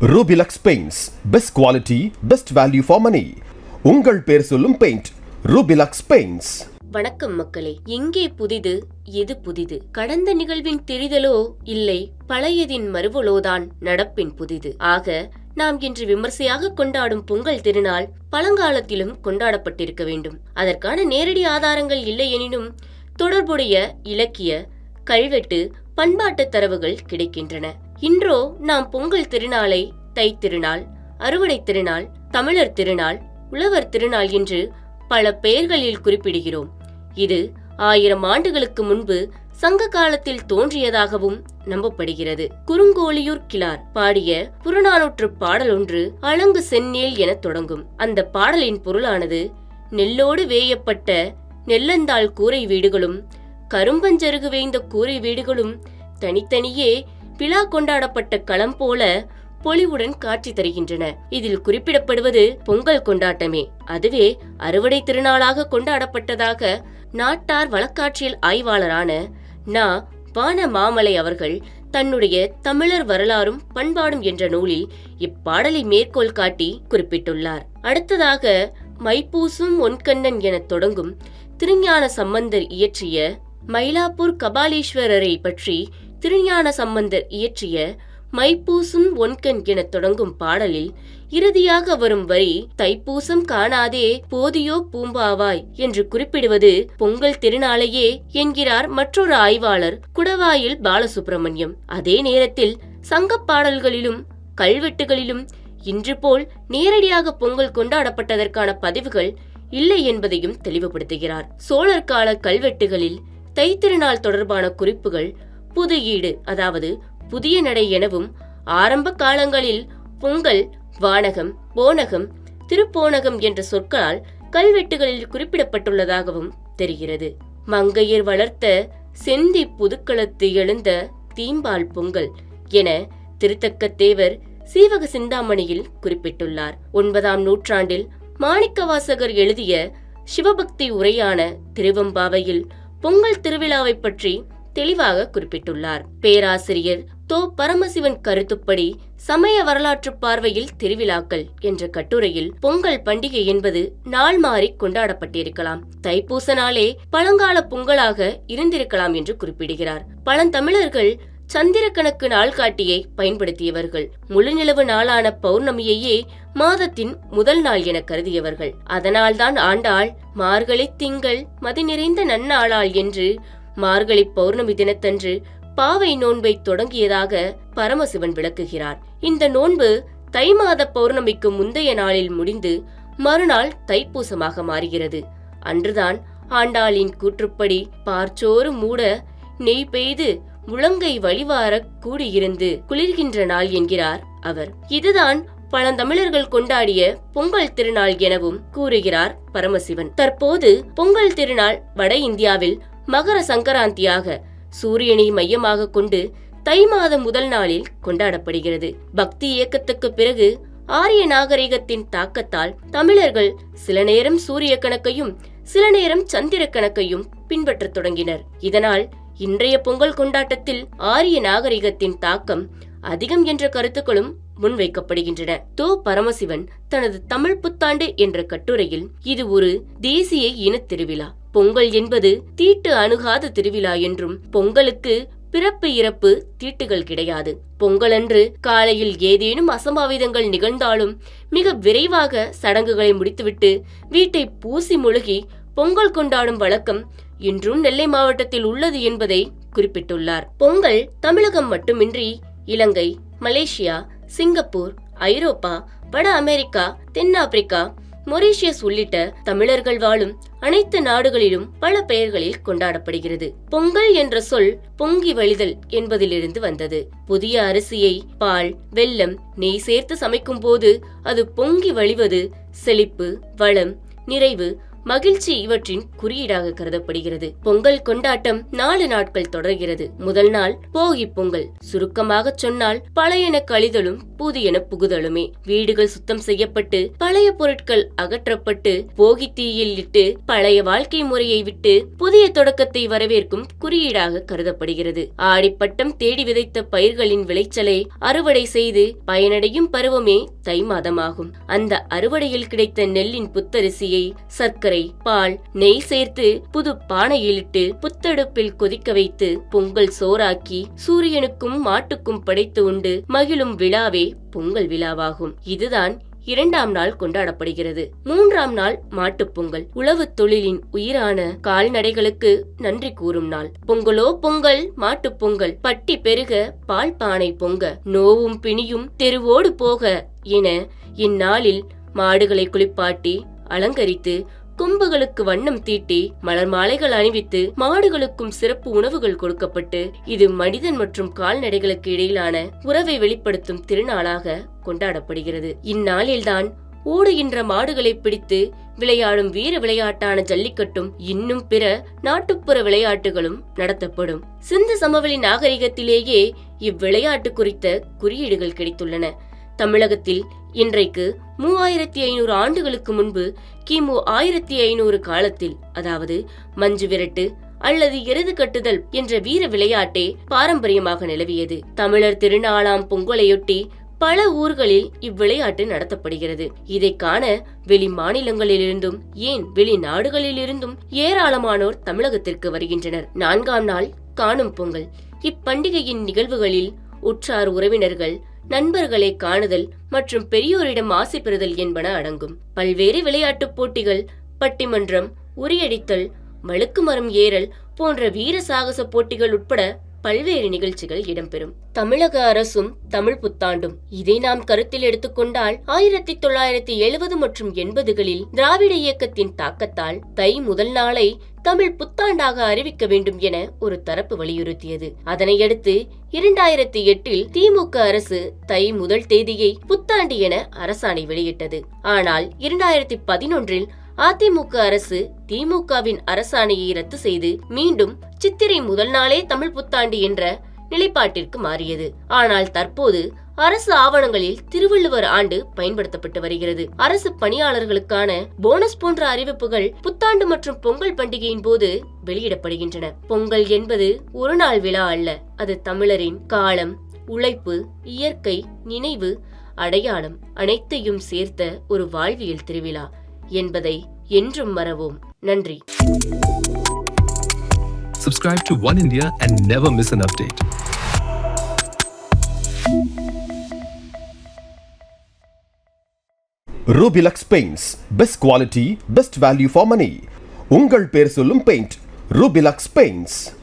Rubilux paints, best quality, best value for money. உங்கள் பேர் சொல்லும் பெயிண்ட் ரூபிலக்ஸ் பெயிண்ட்ஸ். வணக்கம் மக்களே. எங்கே புதிது, எது புதிது? கடந்த நிகழ்வின் தெரிதலோ இல்லை பழையதின் மறுவலோதான் நடப்பின் புதிது. ஆக நாம் இன்று விமர்சையாக கொண்டாடும் பொங்கல் திருநாள் பழங்காலத்திலும் கொண்டாடப்பட்டிருக்க வேண்டும். அதற்கான நேரடி ஆதாரங்கள் இல்லை எனினும் தொடர்புடைய இலக்கிய, கல்வெட்டு, பண்பாட்டு தரவுகள் கிடைக்கின்றன. இன்றோ நாம் பொங்கல் திருநாளை தை திருநாள், அறுவடை திருநாள், தமிழர் திருநாள், உழவர் திருநாள் என்று பல பெயர்களில் குறிப்பிடுகிறோம். இது 1000 ஆண்டுகளுக்கு முன்பு சங்க காலத்தில் தோன்றியதாகவும் நம்பப்படுகிறது. குறுங்கோழியூர் கிழார் பாடிய புறநானூற்று பாடல் ஒன்று அலங்கு செந்நெல் என தொடங்கும். அந்த பாடலின் பொருளானது, நெல்லோடு வேயப்பட்ட நெல்லந்தாள் கூரை வீடுகளும் கரும்பஞ்சருகு வேய்ந்த கூரை வீடுகளும் தனித்தனியே விழா கொண்டாடப்பட்ட களம் போல பொலிவுடன் காட்சி தருகின்றன. இதில் குறிப்பிடப்படுவது பொங்கல் கொண்டாட்டமே. அதுவே அறுவடை திருநாளாக கொண்டாடப்பட்டதாக நாட்டார் வழக்காட்சியல் ஆய்வாளரான நா. வான மாமலை அவர்கள் தன்னுடைய தமிழர் வரலாறும் பண்பாடும் என்ற நூலில் இப்பாடலை மேற்கோள் காட்டி குறிப்பிட்டுள்ளார். அடுத்ததாக மைப்பூசும் ஒன்கண்ணன் என தொடங்கும் திருஞான சம்பந்தர் இயற்றிய மயிலாப்பூர் கபாலீஸ்வரரை பற்றி திருஞான சம்பந்தர் இயற்றிய மைப்பூசும் ஒன்கண் என தொடங்கும் பாடலில் இறுதியாக வரும் வரி தைப்பூசம் காணாதே போதியோ பூம்பாவாய் என்று குறிப்பிடுவது பொங்கல் திருநாளையே என்கிறார் மற்றொரு ஆய்வாளர் குடவாயில் பாலசுப்பிரமணியம். அதே நேரத்தில் சங்க பாடல்களிலும் கல்வெட்டுகளிலும் இன்று போல் நேரடியாக பொங்கல் கொண்டாடப்பட்டதற்கான பதிவுகள் இல்லை என்பதையும் தெளிவுபடுத்துகிறார். சோழர் கால கல்வெட்டுகளில் தைத்திருநாள் தொடர்பான குறிப்புகள் புது ஈடு, அதாவது புதிய நடை எனவும், ஆரம்ப காலங்களில் பொங்கல், வானகம், போனகம், திருப்போனகம் என்ற சொற்களால் கல்வெட்டுகளில் குறிப்பிடப்பட்டுள்ளதாகவும் தெரிகிறது. மங்கையர் வளர்த்த செந்தி புதுக்களத்து எழுந்த தீம்பால் பொங்கல் என திருத்தக்கத்தேவர் சீவக சிந்தாமணியில் குறிப்பிட்டுள்ளார். 9ஆம் நூற்றாண்டில் மாணிக்கவாசகர் எழுதிய சிவபக்தி உரையான திருவம்பாவையில் பொங்கல் திருவிழாவை பற்றி தெளிவாக குறிப்பிட்டுள்ளார். பேராசிரியர் தோ. பரமசிவன் கருத்துப்படி சமய வரலாற்று பார்வையில் திருவிழாக்கள் என்ற கட்டுரையில் பொங்கல் பண்டிகை என்பது நாள் மாறி கொண்டாடப்பட்டிருக்கலாம், தைப்பூச நாளே பழங்கால பொங்கலாக இருந்திருக்கலாம் என்று குறிப்பிடுகிறார். பழந்தமிழர்கள் சந்திர கணக்கு நாள்காட்டியை பயன்படுத்தியவர்கள். முழுநிலவு நாளான பௌர்ணமியையே மாதத்தின் முதல் நாள் என கருதியவர்கள். அதனால்தான் ஆண்டாள் மார்கழி திங்கள் மதி நிறைந்த நன்னாளாள் என்று மார்கழி பௌர்ணமி தினத்தன்று பாவை நோன்பை தொடங்கியதாக பரமசிவன் விளக்குகிறார். இந்த நோன்பு தை மாத பௌர்ணமிக்கு முந்தைய நாளில் முடிந்து மறுநாள் தைப்பூசமாக மாறுகிறது. அன்றுதான் ஆண்டாளின் கூற்றுப்படி பார்ச்சோறு மூட நெய் பெய்து முழங்கை வழிவார கூடியிருந்து குளிர்கின்ற நாள் என்கிறார் அவர். இதுதான் பழந்தமிழர்கள் கொண்டாடிய பொங்கல் திருநாள் எனவும் கூறுகிறார் பரமசிவன். தற்போது பொங்கல் திருநாள் வட இந்தியாவில் மகர சங்கராந்தியாக சூரியனை மையமாக கொண்டு தை மாதம் முதல் நாளில் கொண்டாடப்படுகிறது. பக்தி இயக்கத்துக்கு பிறகு ஆரிய நாகரிகத்தின் தாக்கத்தால் தமிழர்கள் சில நேரம் சூரிய கணக்கையும் சில நேரம் சந்திர கணக்கையும் பின்பற்றத் தொடங்கினர். இதனால் இன்றைய பொங்கல் கொண்டாட்டத்தில் ஆரிய நாகரிகத்தின் தாக்கம் அதிகம் என்ற கருத்துக்களும் முன்வைக்கப்படுகின்றன. தோ. பரமசிவன் தனது தமிழ் புத்தாண்டு என்ற கட்டுரையில் இது ஒரு தேசிய இன திருவிழா, பொங்கல் என்பது தீட்டு அணுகாத திருவிழா என்றும், பொங்கலுக்கு பிறப்பு இறப்பு தீட்டுகள் கிடையாது, பொங்கலன்று காலையில் ஏதேனும் அசம்பாவிதங்கள் நிகழ்ந்தாலும் மிக விரைவாக சடங்குகளை முடித்துவிட்டு வீட்டை பூசி முழுகி பொங்கல் கொண்டாடும் வழக்கம் இன்றும் நெல்லை மாவட்டத்தில் உள்ளது என்பதை குறிப்பிட்டுள்ளார். பொங்கல் தமிழகம் மட்டுமின்றி இலங்கை, மலேசியா, சிங்கப்பூர், ஐரோப்பா, வட அமெரிக்கா, தென்னாப்பிரிக்கா, மொரீஷியஸ் உள்ளிட்ட தமிழர்கள் வாழும் அனைத்து நாடுகளிலும் பல பெயர்களில் கொண்டாடப்படுகிறது. பொங்கல் என்ற சொல் பொங்கி வழிதல் என்பதிலிருந்து வந்தது. புதிய அரிசியை பால், வெல்லம், நெய் சேர்த்து சமைக்கும் போது அது பொங்கி வழிவது செழிப்பு, வளம், நிறைவு, மகிழ்ச்சி இவற்றின் குறியீடாக கருதப்படுகிறது. பொங்கல் கொண்டாட்டம் 4 நாட்கள் தொடர்கிறது. முதல் நாள் போகி பொங்கல். சுருக்கமாக சொன்னால் பழையன கழிதலும் புதியன புகுதலுமே. வீடுகள் சுத்தம் செய்யப்பட்டு பழைய பொருட்கள் அகற்றப்பட்டு போகி தீயில் இட்டு பழைய வாழ்க்கை முறையை விட்டு புதிய தொடக்கத்தை வரவேற்கும் குறியீடாக கருதப்படுகிறது. ஆடிப்பட்டம் தேடி விதைத்த பயிர்களின் விளைச்சலை அறுவடை செய்து பயனடையும் பருவமே தை மாதமாகும். அந்த அறுவடையில் கிடைத்த நெல்லின் புத்தரிசியை சர்க்கரை, பால், நெய் சேர்த்து புது பானையிலிட்டு புத்தடுப்பில் கொதிக்க வைத்து பொங்கல் சோறாக்கி சூரியனுக்கும் மாட்டுக்கும் படைத்து உண்டு மகிழும் விழாவே பொங்கல் விழாவாகும். இதுதான் 2ஆம் நாள் கொண்டாடப்படுகிறது. 3ஆம் நாள் மாட்டுப் பொங்கல். உழவு தொழிலின் உயிரான கால்நடைகளுக்கு நன்றி கூறும் நாள். பொங்கலோ பொங்கல், மாட்டுப் பொங்கல். பட்டி பெருக, பால் பானை பொங்க, நோவும் பிணியும் தெருவோடு போக என இந்நாளில் மாடுகளை குளிப்பாட்டி அலங்கரித்து கொம்புகளுக்கு வண்ணம் தீட்டி மலர் மாலைகள் அணிவித்து மாடுகளுக்கும் சிறப்பு உணவுகள் கொடுக்கப்பட்டு இது மனிதன் மற்றும் கால்நடைகளுக்கு இடையிலான உறவை வெளிப்படுத்தும் திருநாளாக கொண்டாடப்படுகிறது. இந்நாளில்தான் ஓடுகின்ற மாடுகளை பிடித்து விளையாடும் வீர விளையாட்டான ஜல்லிக்கட்டும் இன்னும் பிற நாட்டுப்புற விளையாட்டுகளும் நடத்தப்படும். சிந்து சமவெளி நாகரிகத்திலேயே இவ்விளையாட்டு குறித்த குறியீடுகள் கிடைத்துள்ளன. தமிழகத்தில் இன்றைக்கு 3500 ஆண்டுகளுக்கு முன்பு கிமு 1500 காலத்தில், அதாவது மஞ்சு விரட்டு அல்லது எருது கட்டுதல் என்ற வீர விளையாட்டே பாரம்பரியமாக நிலவியது. தமிழர் திருநாளாம் பொங்கலையொட்டி பல ஊர்களில் இவ்விளையாட்டு நடத்தப்படுகிறது. இதை காண வெளி மாநிலங்களிலிருந்தும் ஏன் வெளிநாடுகளிலிருந்தும் ஏராளமானோர் தமிழகத்திற்கு வருகின்றனர். 4ஆம் நாள் காணும் பொங்கல். இப்பண்டிகையின் நிகழ்வுகளில் உற்றார் உறவினர்கள், நண்பர்களை காணுதல் மற்றும் பெரியோரிடம் ஆசை பெறுதல் என்பன அடங்கும். பல்வேறு விளையாட்டுப் போட்டிகள், பட்டிமன்றம், உரியடித்தல், மழுக்கு மரம் ஏறல் போன்ற வீர சாகச போட்டிகள் உட்பட பல்வேறு நிகழ்ச்சிகள் இடம்பெறும். தமிழக அரசும் தமிழ் புத்தாண்டும். இதை நாம் கருத்தில் எடுத்துக்கொண்டால் 1970 மற்றும் 80களில் திராவிட இயக்கத்தின் தாக்கத்தால் தை முதல் நாளை தமிழ் புத்தாண்டாக அறிவிக்க வேண்டும் என ஒரு தரப்பு வலியுறுத்தியது. அதனையடுத்து 2008இல் திமுக அரசு தை முதல் தேதியை புத்தாண்டு என அரசாணை வெளியிட்டது. ஆனால் 2011இல் அதிமுக அரசு திமுகவின் அரசாணையை ரத்து செய்து மீண்டும் சித்திரை முதல் நாளே தமிழ் புத்தாண்டு என்ற நிலைப்பாட்டிற்கு மாறியது. ஆனால் தற்போது அரசு ஆவணங்களில் திருவள்ளுவர் ஆண்டு பயன்படுத்தப்பட்டு வருகிறது. அரசு பணியாளர்களுக்கான போனஸ் போன்ற அறிவிப்புகள் புத்தாண்டு மற்றும் பொங்கல் பண்டிகையின் போது வெளியிடப்படுகின்றன. பொங்கல் என்பது ஒரு நாள் விழா அல்ல. அது தமிழரின் காலம், உழைப்பு, இயற்கை, நினைவு, அடையாளம் அனைத்தையும் சேர்த்த ஒரு வாழ்வியல் திருவிழா என்பதை என்றும் மறவோம். நன்றி. Subscribe to One India and never miss an update. Rubilux Paints. Best quality, best value for money. உங்கள் பேர் சொல்லும் பெயிண்ட் Rubilux Paints.